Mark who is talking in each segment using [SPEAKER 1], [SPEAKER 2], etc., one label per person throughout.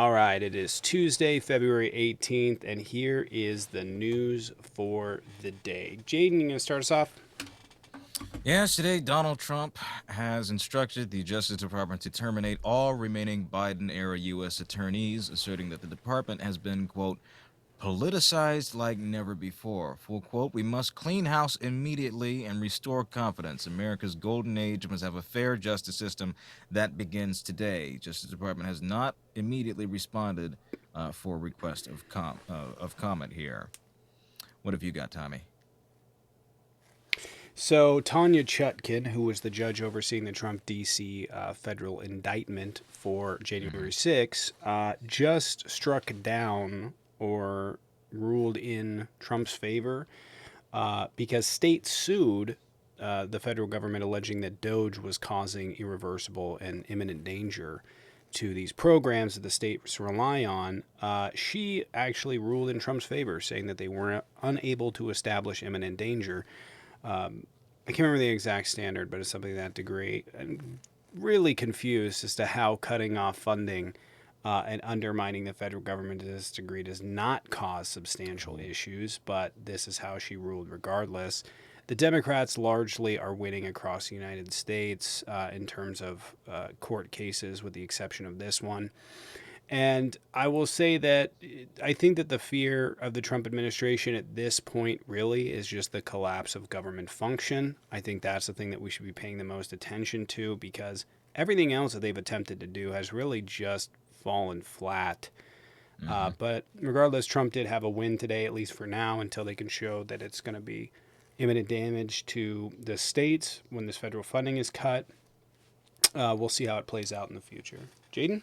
[SPEAKER 1] All right, it is Tuesday, February 18th, and here is the news for the day. Jaden, you going to start us off?
[SPEAKER 2] Yesterday, Donald Trump has instructed the Justice Department to terminate all remaining Biden era U.S. attorneys, asserting that the department has been, quote, politicized like never before. Full quote, we must clean house immediately and restore confidence. America's golden age must have a fair justice system that begins today. Justice Department has not immediately responded for request of comment here. What have you got, Tommy?
[SPEAKER 1] So, Tanya Chutkin, who was the judge overseeing the Trump D.C. Federal indictment for
[SPEAKER 2] Mm-hmm.
[SPEAKER 1] January 6, just struck down or ruled in Trump's favor because states sued the federal government alleging that Doge was causing irreversible and imminent danger to these programs that the states rely on. She actually ruled in Trump's favor, saying that they were unable to establish imminent danger. I can't remember the exact standard, but it's something to that degree. I'm really confused as to how cutting off funding and undermining the federal government to this degree does not cause substantial
[SPEAKER 2] Oh.
[SPEAKER 1] issues, but this is how she ruled regardless. The Democrats largely are winning across the United States in terms of court cases, with the exception of this one. And I will say that I think that the fear of the Trump administration at this point really is just the collapse of government function. I think that's the thing that we should be paying the most attention to because everything else that they've attempted to do has really just fallen flat.
[SPEAKER 2] Mm-hmm.
[SPEAKER 1] But regardless, Trump did have a win today, at least for now, until they can show that it's going to be imminent damage to the states when this federal funding is cut. We'll see how it plays out in the future. Jaden?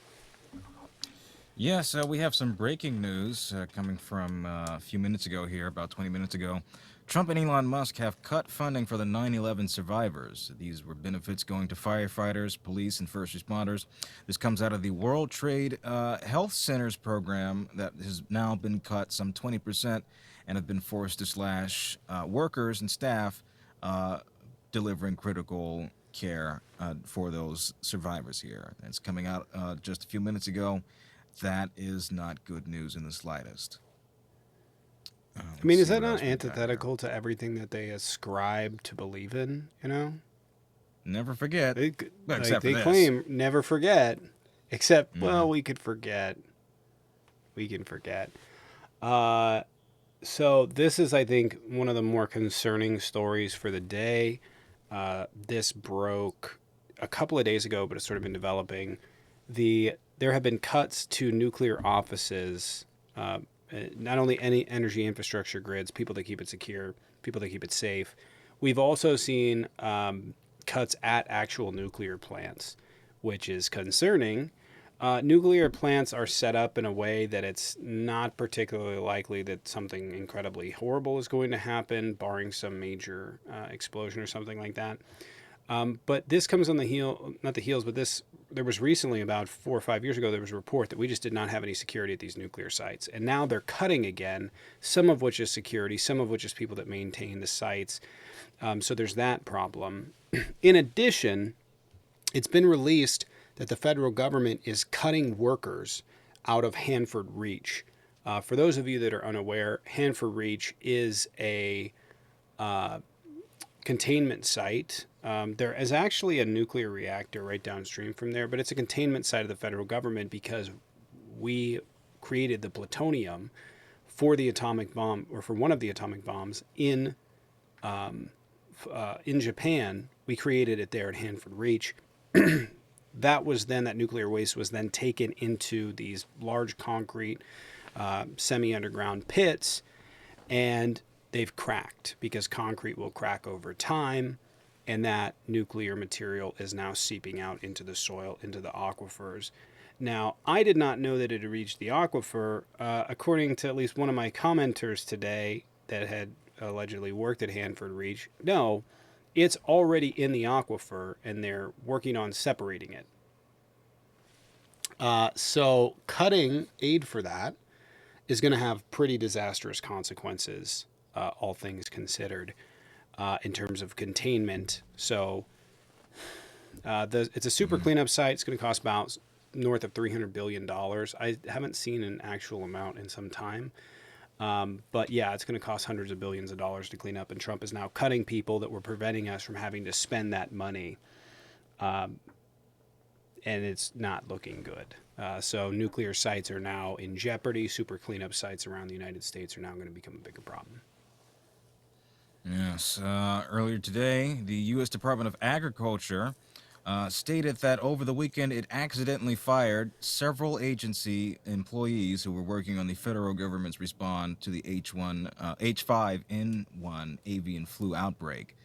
[SPEAKER 2] Yes, we have some breaking news coming from a few minutes ago here, about 20 minutes ago. Trump and Elon Musk have cut funding for the 9/11 survivors. These were benefits going to firefighters, police, and first responders. This comes out of the World Trade Health Centers program that has now been cut some 20% and have been forced to slash workers and staff uh, delivering critical care for those survivors here. It's coming out just a few minutes ago. That is not good news in the slightest.
[SPEAKER 1] I
[SPEAKER 2] Let's
[SPEAKER 1] mean, is
[SPEAKER 2] see
[SPEAKER 1] that
[SPEAKER 2] what
[SPEAKER 1] not
[SPEAKER 2] else we've got here.
[SPEAKER 1] antithetical to everything that they ascribe to believe in? You know,
[SPEAKER 2] Never forget,
[SPEAKER 1] they
[SPEAKER 2] well,
[SPEAKER 1] like
[SPEAKER 2] except for
[SPEAKER 1] they
[SPEAKER 2] this.
[SPEAKER 1] claim never forget, except
[SPEAKER 2] Mm-hmm.
[SPEAKER 1] well, we could forget. We can forget. Uh, so this is, I think, one of the more concerning stories for the day. This broke a couple of days ago, but it's sort of been developing. There have been cuts to nuclear offices, not only any energy infrastructure grids, people that keep it secure, people that keep it safe. We've also seen cuts at actual nuclear plants, which is concerning. Nuclear plants are set up in a way that it's not particularly likely that something incredibly horrible is going to happen, barring some major explosion or something like that. But this comes on the heel, not the heels, but this. There was recently, about 4 or 5 years ago, there was a report that we just did not have any security at these nuclear sites, and now they're cutting again. Some of which is security, some of which is people that maintain the sites. So there's that problem. In addition, it's been released that the federal government is cutting workers out of Hanford Reach. For those of you that are unaware, Hanford Reach is a containment site. There is actually a nuclear reactor right downstream from there, but it's a containment site of the federal government because we created the plutonium for the atomic bomb, or for one of the atomic bombs in Japan. We created it there at Hanford Reach. That nuclear waste was then taken into these large concrete semi underground pits, and they've cracked because concrete will crack over time, and that nuclear material is now seeping out into the soil, into the aquifers. Now, I did not know that it had reached the aquifer. According to at least one of my commenters today that had allegedly worked at Hanford Reach, no, it's already in the aquifer and they're working on separating it. So, cutting aid for that is going to have pretty disastrous consequences, all things considered, in terms of containment. So it's a super
[SPEAKER 2] Mm-hmm.
[SPEAKER 1] cleanup site. It's going to cost about north of $300 billion. I haven't seen an actual amount in some time. But yeah, it's going to cost hundreds of billions of dollars to clean up, and Trump is now cutting people that were preventing us from having to spend that money, and it's not looking good. So nuclear sites are now in jeopardy. Super cleanup sites around the United States are now going to become a bigger problem.
[SPEAKER 2] Yes. Earlier today, the U.S. Department of Agriculture stated that over the weekend it accidentally fired several agency employees who were working on the federal government's response to the H5N1 avian flu outbreak.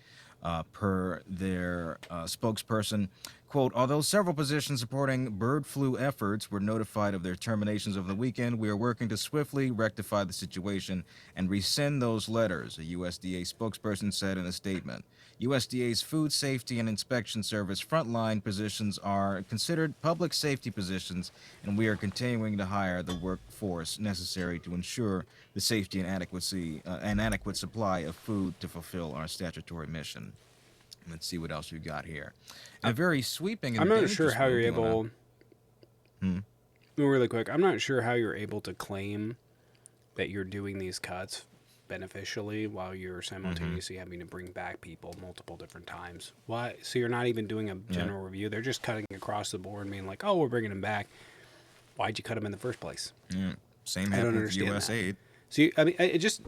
[SPEAKER 2] Per their spokesperson, quote, although several positions supporting bird flu efforts were notified of their terminations over the weekend, we are working to swiftly rectify the situation and rescind those letters, a USDA spokesperson said in a statement. USDA's Food Safety and Inspection Service frontline positions are considered public safety positions, and we are continuing to hire the workforce necessary to ensure the safety and adequate supply of food to fulfill our statutory mission. Let's see what else we've got here. A very sweeping.
[SPEAKER 1] I'm
[SPEAKER 2] And
[SPEAKER 1] not sure
[SPEAKER 2] dangerous
[SPEAKER 1] how
[SPEAKER 2] move.
[SPEAKER 1] you're
[SPEAKER 2] You wanna-
[SPEAKER 1] able. Really quick, I'm not sure how you're able to claim that you're doing these cuts beneficially while you're simultaneously having to bring back people multiple different times. Why? So you're not even doing a general review. They're just cutting across the board, being like, "Oh, we're bringing them back." Why'd you cut them in the first place?
[SPEAKER 2] Yeah. Same
[SPEAKER 1] I don't
[SPEAKER 2] happened with
[SPEAKER 1] understand
[SPEAKER 2] U.S.
[SPEAKER 1] that.
[SPEAKER 2] aid.
[SPEAKER 1] So I mean, just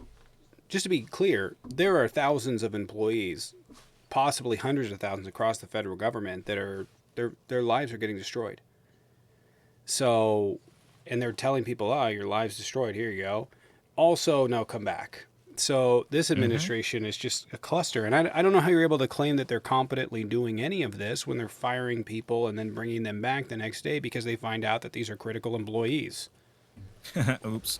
[SPEAKER 1] to be clear, there are thousands of employees, possibly hundreds of thousands across the federal government that are their lives are getting destroyed. So, and they're telling people, "Oh, your lives destroyed. Here you go." Also, no, come back. So this administration is just a cluster, and I don't know how you're able to claim that they're competently doing any of this when they're firing people and then bringing them back the next day because they find out that these are critical employees.
[SPEAKER 2] Oops.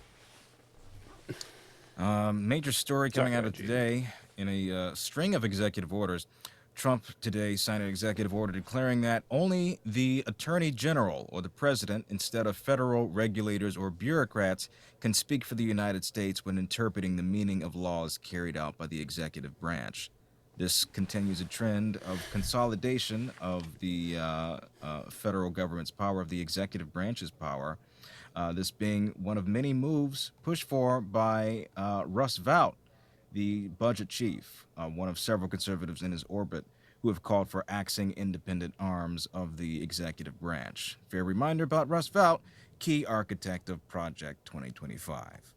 [SPEAKER 2] Major story coming out of today in a string of executive orders. Trump today signed an executive order declaring that only the Attorney General or the President, instead of federal regulators or bureaucrats, can speak for the United States when interpreting the meaning of laws carried out by the executive branch. This continues a trend of consolidation of the federal government's power, of the executive branch's power. This being one of many moves pushed for by Russ Vought, the budget chief, one of several conservatives in his orbit who have called for axing independent arms of the executive branch. Fair reminder about Russ Vought, key architect of Project 2025.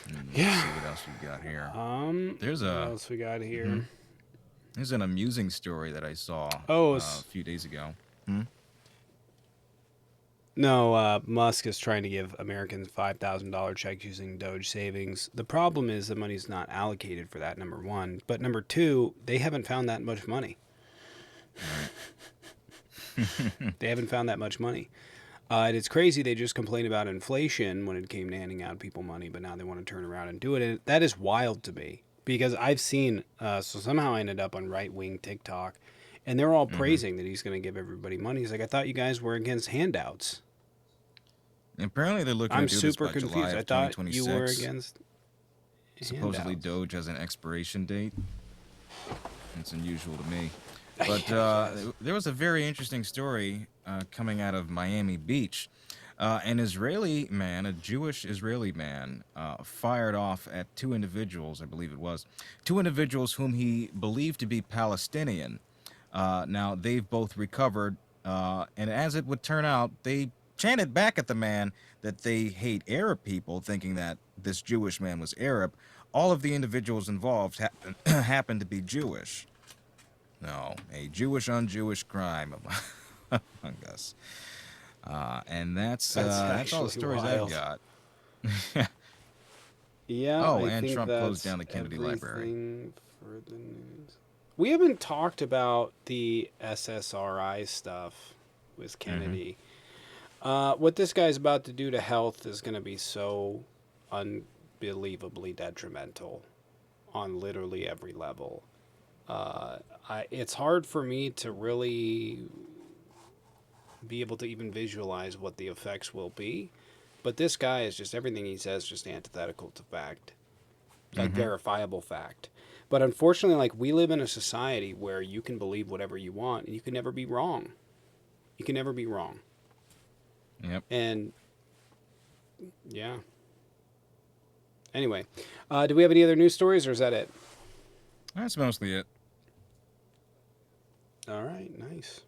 [SPEAKER 2] Let's see what else we've got here.
[SPEAKER 1] What else we got here?
[SPEAKER 2] There's an amusing story that I saw
[SPEAKER 1] Oh,
[SPEAKER 2] a few days ago.
[SPEAKER 1] No, Musk is trying to give Americans $5,000 checks using Doge savings. The problem is the money's not allocated for that, number one. But number two, they haven't found that much money. They haven't found that much money. And it's crazy. They just complained about inflation when it came to handing out people money, but now they want to turn around and do it. And that is wild to me because I've seen, so somehow I ended up on right-wing TikTok, and they're all praising that he's going to give everybody money. He's like, I thought you guys were against handouts.
[SPEAKER 2] Apparently, they're looking
[SPEAKER 1] I'm
[SPEAKER 2] to do this
[SPEAKER 1] super
[SPEAKER 2] by
[SPEAKER 1] confused.
[SPEAKER 2] July of
[SPEAKER 1] I thought
[SPEAKER 2] 2026.
[SPEAKER 1] you were against
[SPEAKER 2] Supposedly,
[SPEAKER 1] handouts.
[SPEAKER 2] Doge has an expiration date. It's unusual to me.
[SPEAKER 1] I
[SPEAKER 2] But
[SPEAKER 1] guess.
[SPEAKER 2] there was a very interesting story coming out of Miami Beach. An Israeli man, a Jewish Israeli man, fired off at two individuals, I believe it was, two individuals whom he believed to be Palestinian. Now, they've both recovered, and as it would turn out, they chanted back at the man that they hate Arab people, thinking that this Jewish man was Arab. All of the individuals involved happened to be Jewish. No, a Jewish on Jewish crime among us. And that's all the
[SPEAKER 1] actually
[SPEAKER 2] stories
[SPEAKER 1] wild.
[SPEAKER 2] I've got.
[SPEAKER 1] Yeah.
[SPEAKER 2] Oh,
[SPEAKER 1] I
[SPEAKER 2] and
[SPEAKER 1] think
[SPEAKER 2] Trump
[SPEAKER 1] that's
[SPEAKER 2] closed down the Kennedy Library.
[SPEAKER 1] everything for the news. We haven't talked about the SSRI stuff with Kennedy. What this guy's about to do to health is going to be so unbelievably detrimental on literally every level. It's hard for me to really be able to even visualize what the effects will be. But this guy is just everything he says just antithetical to fact, like verifiable fact. But unfortunately, like, we live in a society where you can believe whatever you want and you can never be wrong. You can never be wrong.
[SPEAKER 2] Yep.
[SPEAKER 1] And yeah. Anyway, do we have any other news stories, or is that it?
[SPEAKER 2] That's mostly it.
[SPEAKER 1] All right, nice.